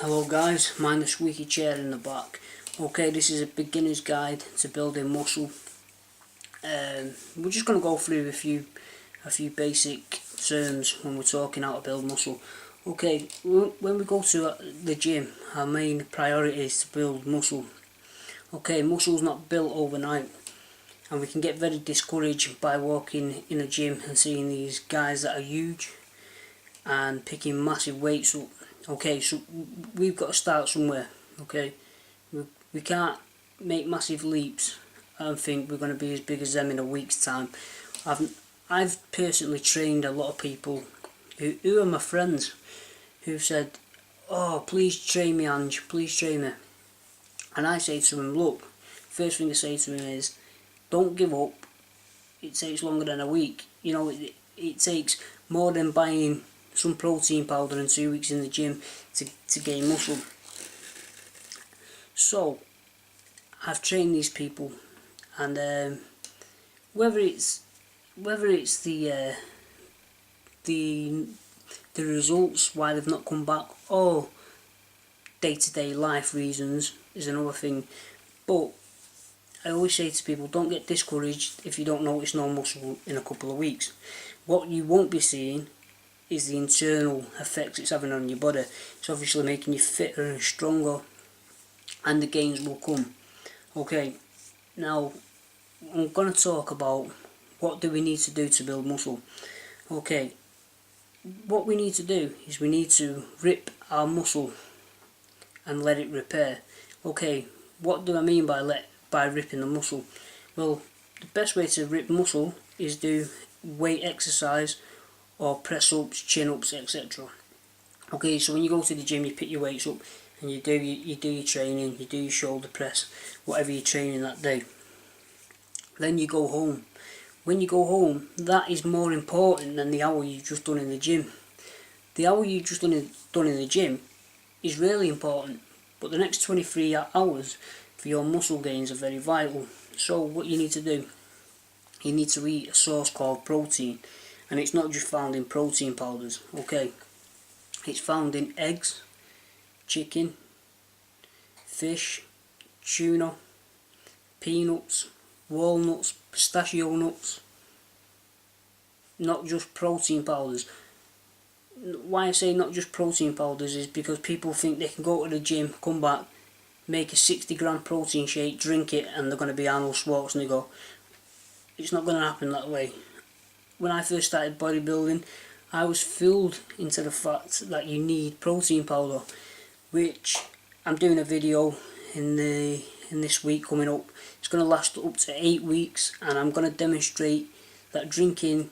Hello guys, mind the squeaky chair in the back. Okay, this is a beginner's guide to building muscle. We're just going to go through a few basic terms when we're talking how to build muscle. Okay, when we go to the gym, our main priority is to build muscle. Okay, muscle's not built overnight, and we can get very discouraged by walking in a gym and seeing these guys that are huge and picking massive weights up. Okay, so we've got to start somewhere. Okay, we can't make massive leaps and think we're going to be as big as them in a week's time. I've personally trained a lot of people who are my friends, who've said, "Oh, please train me, Ange, please train me." And I say to them, look, first thing I say to them is, don't give up. It takes longer than a week. You know, it takes more than buying some protein powder and 2 weeks in the gym to gain muscle. So I've trained these people, and whether it's the results, why they've not come back, or day-to-day life reasons is another thing. But I always say to people, don't get discouraged if you don't notice no muscle in a couple of weeks. What you won't be seeing is the internal effects it's having on your body. It's obviously making you fitter and stronger, and the gains will come. Okay, now I'm going to talk about what do we need to do to build muscle. Okay, what we need to do is we need to rip our muscle and let it repair. Okay, what do I mean by ripping the muscle? Well, the best way to rip muscle is do weight exercise or press ups, chin ups, etc. Okay, so when you go to the gym, you pick your weights up and you do your training, you do your shoulder press, whatever you're training that day. Then you go home. When you go home, that is more important than the hour you've just done in the gym. The hour you've just done in the gym is really important, but the next 23 hours for your muscle gains are very vital. So what you need to do, you need to eat a source called protein, and it's not just found in protein powders. Okay, it's found in eggs, chicken, fish, tuna, peanuts, walnuts, pistachio nuts, not just protein powders. Why I say not just protein powders is because people think they can go to the gym, come back, make a 60-gram protein shake, drink it, and they're going to be Arnold Schwarzenegger. It's not going to happen that way. When I first started bodybuilding, I was fooled into the fact that you need protein powder, which I'm doing a video in this week coming up. It's going to last up to 8 weeks, and I'm going to demonstrate that drinking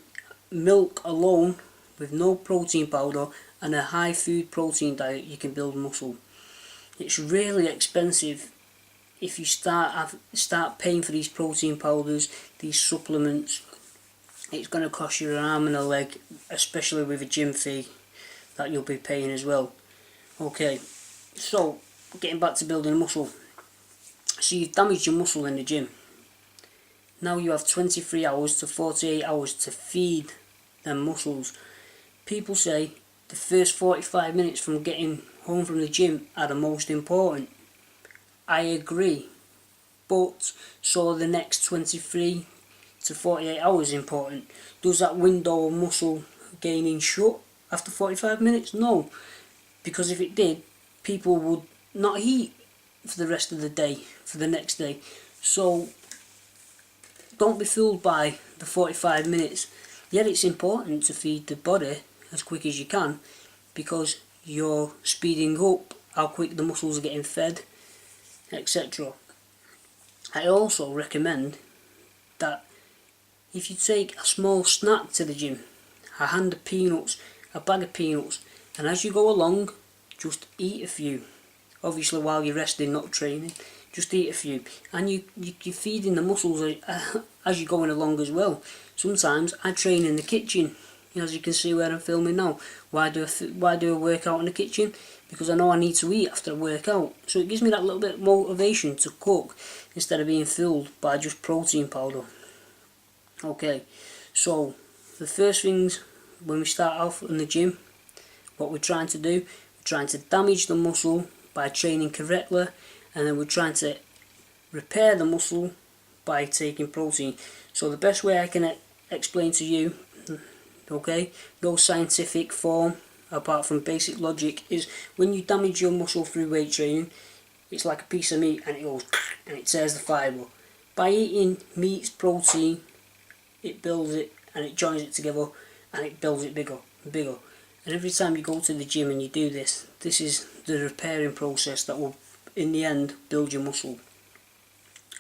milk alone with no protein powder and a high food protein diet, you can build muscle. It's really expensive if you start paying for these protein powders, these supplements. It's going to cost you an arm and a leg, especially with a gym fee that you'll be paying as well. Okay, so getting back to building muscle. So you've damaged your muscle in the gym. Now you have 23 hours to 48 hours to feed them muscles. People say the first 45 minutes from getting home from the gym are the most important. I agree, but so the next 23 to 48 hours important. Does that window of muscle gaining shut after 45 minutes? No, because if it did, people would not eat for the rest of the day, for the next day. So don't be fooled by the 45 minutes. Yet it's important to feed the body as quick as you can, because you're speeding up how quick the muscles are getting fed, etc. I also recommend that if you take a small snack to the gym, a hand of peanuts, a bag of peanuts, and as you go along, just eat a few. Obviously while you're resting, not training, just eat a few, and you're feeding the muscles as you're going along as well. Sometimes I train in the kitchen, as you can see where I'm filming now. Why do I work out in the kitchen? Because I know I need to eat after I work out. So it gives me that little bit of motivation to cook instead of being fooled by just protein powder. Okay, so the first things when we start off in the gym, what we're trying to do, we're trying to damage the muscle by training correctly, and then we're trying to repair the muscle by taking protein. So the best way I can explain to you, okay, no scientific form apart from basic logic, is when you damage your muscle through weight training, it's like a piece of meat and it goes and it tears the fibre. By eating meat, protein, it builds it and it joins it together and it builds it bigger and bigger. And every time you go to the gym and you do this, this is the repairing process that will in the end build your muscle.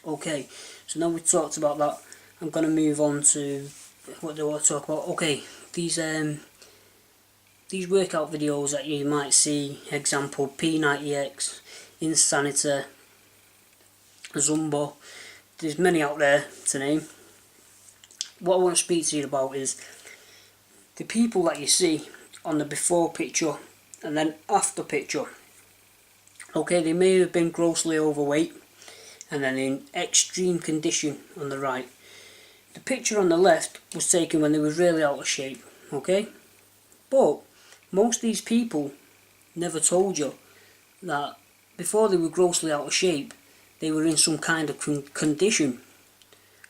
Okay, so now we've talked about that, I'm going to move on to what do I want to talk about. Okay, these workout videos that you might see, example P90X, Insanity, SUMBA, there's many out there to name. What I want to speak to you about is the people that you see on the before picture and then after picture. Okay, they may have been grossly overweight and then in extreme condition on the right. The picture on the left was taken when they were really out of shape, okay? But most of these people never told you that before they were grossly out of shape, they were in some kind of condition,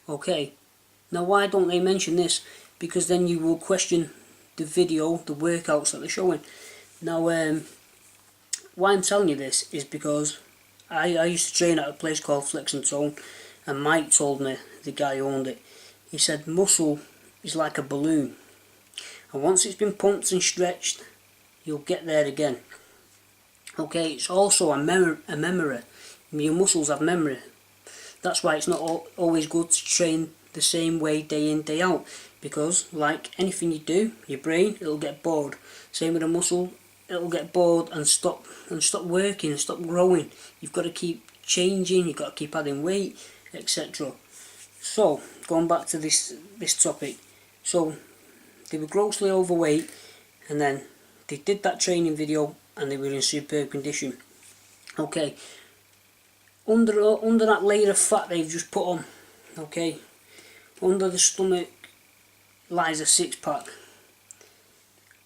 okay? Now why don't they mention this? Because then you will question the video, the workouts that they're showing. Now why I'm telling you this is because I used to train at a place called Flex and Tone, and Mike told me, the guy who owned it, he said muscle is like a balloon, and once it's been pumped and stretched, you'll get there again. Okay, it's also a memory. Your muscles have memory. That's why it's not always good to train the same way day in, day out, because like anything you do, your brain, it'll get bored. Same with a muscle, it'll get bored and stop working and stop growing. You've got to keep changing, you've got to keep adding weight, etc. So going back to this topic, so they were grossly overweight and then they did that training video and they were in superb condition. Okay, under that layer of fat they've just put on, okay, under the stomach lies a six-pack.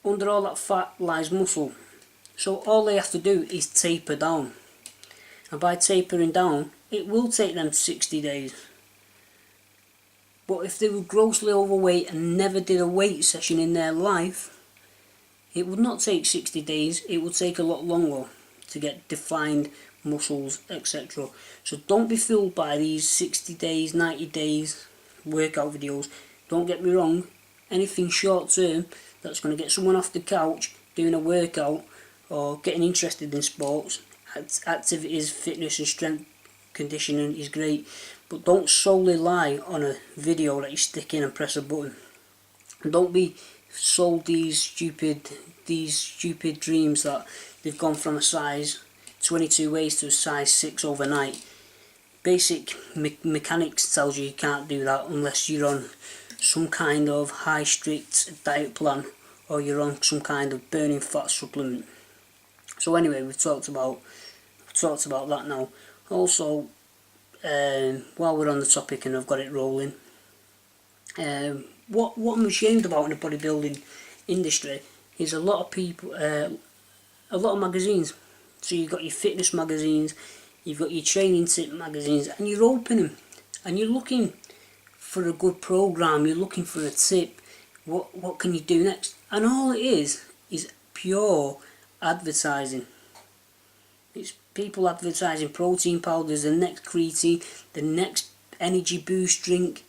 Under all that fat lies muscle. So all they have to do is taper down. And by tapering down, it will take them 60 days. But if they were grossly overweight and never did a weight session in their life, it would not take 60 days, it would take a lot longer to get defined muscles, etc. So don't be fooled by these 60 days, 90 days workout videos. Don't get me wrong, anything short term that's going to get someone off the couch doing a workout or getting interested in sports, activities, fitness and strength conditioning is great, but don't solely rely on a video that you stick in and press a button. And don't be sold these stupid dreams that they've gone from a size 22 waist to a size 6 overnight. Basic mechanics tells you can't do that unless you're on some kind of high strict diet plan or you're on some kind of burning fat supplement. So anyway, we've talked about that now. Also, while we're on the topic and I've got it rolling, what I'm ashamed about in the bodybuilding industry is a lot of people, a lot of magazines. So you've got your fitness magazines, you've got your training tip magazines, and you're opening them and you're looking for a good program, you're looking for a tip, what can you do next? And all it is pure advertising. It's people advertising protein powders, the next creatine, the next energy boost drink,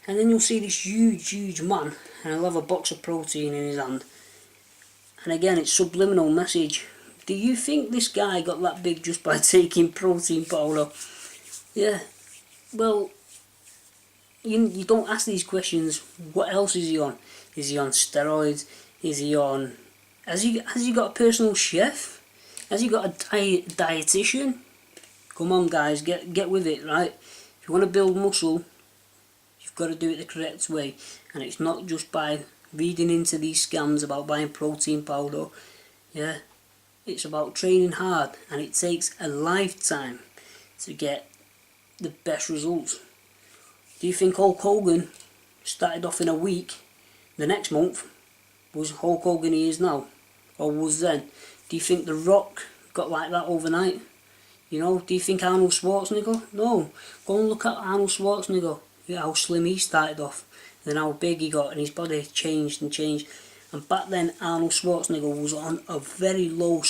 and then you'll see this huge man and he'll have a box of protein in his hand, and again it's subliminal message. Do you think this guy got that big just by taking protein powder? Yeah, well, you don't ask these questions. What else is he on? Is he on steroids? Is he on, has he got a personal chef? Has he got a dietitian? Come on guys, get with it, right? If you want to build muscle, you've got to do it the correct way, and it's not just by reading into these scams about buying protein powder. Yeah, it's about training hard, and it takes a lifetime to get the best results. Do you think Hulk Hogan started off in a week, the next month was Hulk Hogan he is now, or was then? Do you think The Rock got like that overnight? You know, do you think Arnold Schwarzenegger? No. Go and look at Arnold Schwarzenegger, how slim he started off, then how big he got, and his body changed and changed. And back then, Arnold Schwarzenegger was on a very low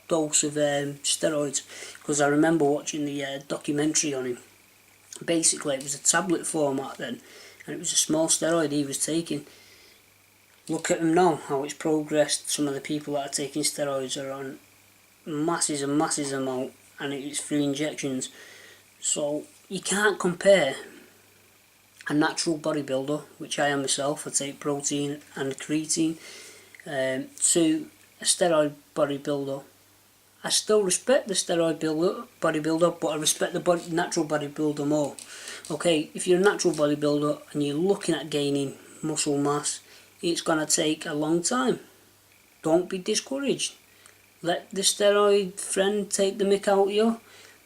dose of steroids, because I remember watching the documentary on him. Basically, it was a tablet format then, and it was a small steroid he was taking. Look at him now, how it's progressed. Some of the people that are taking steroids are on masses and masses amount, and it's through injections. So you can't compare a natural bodybuilder, which I am myself, I take protein and creatine, to a steroid bodybuilder. I still respect the steroid bodybuilder, but I respect the natural bodybuilder more. Okay, if you're a natural bodybuilder and you're looking at gaining muscle mass, it's going to take a long time. Don't be discouraged. Let the steroid friend take the mick out of you.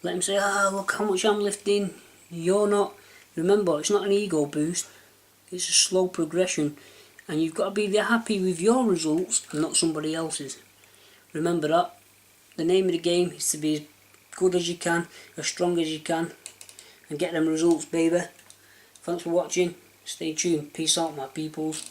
Let him say, look how much I'm lifting. You're not. Remember, it's not an ego boost. It's a slow progression. And you've got to be happy with your results and not somebody else's. Remember that. The name of the game is to be as good as you can, as strong as you can, and get them results, baby. Thanks for watching. Stay tuned. Peace out, my peoples.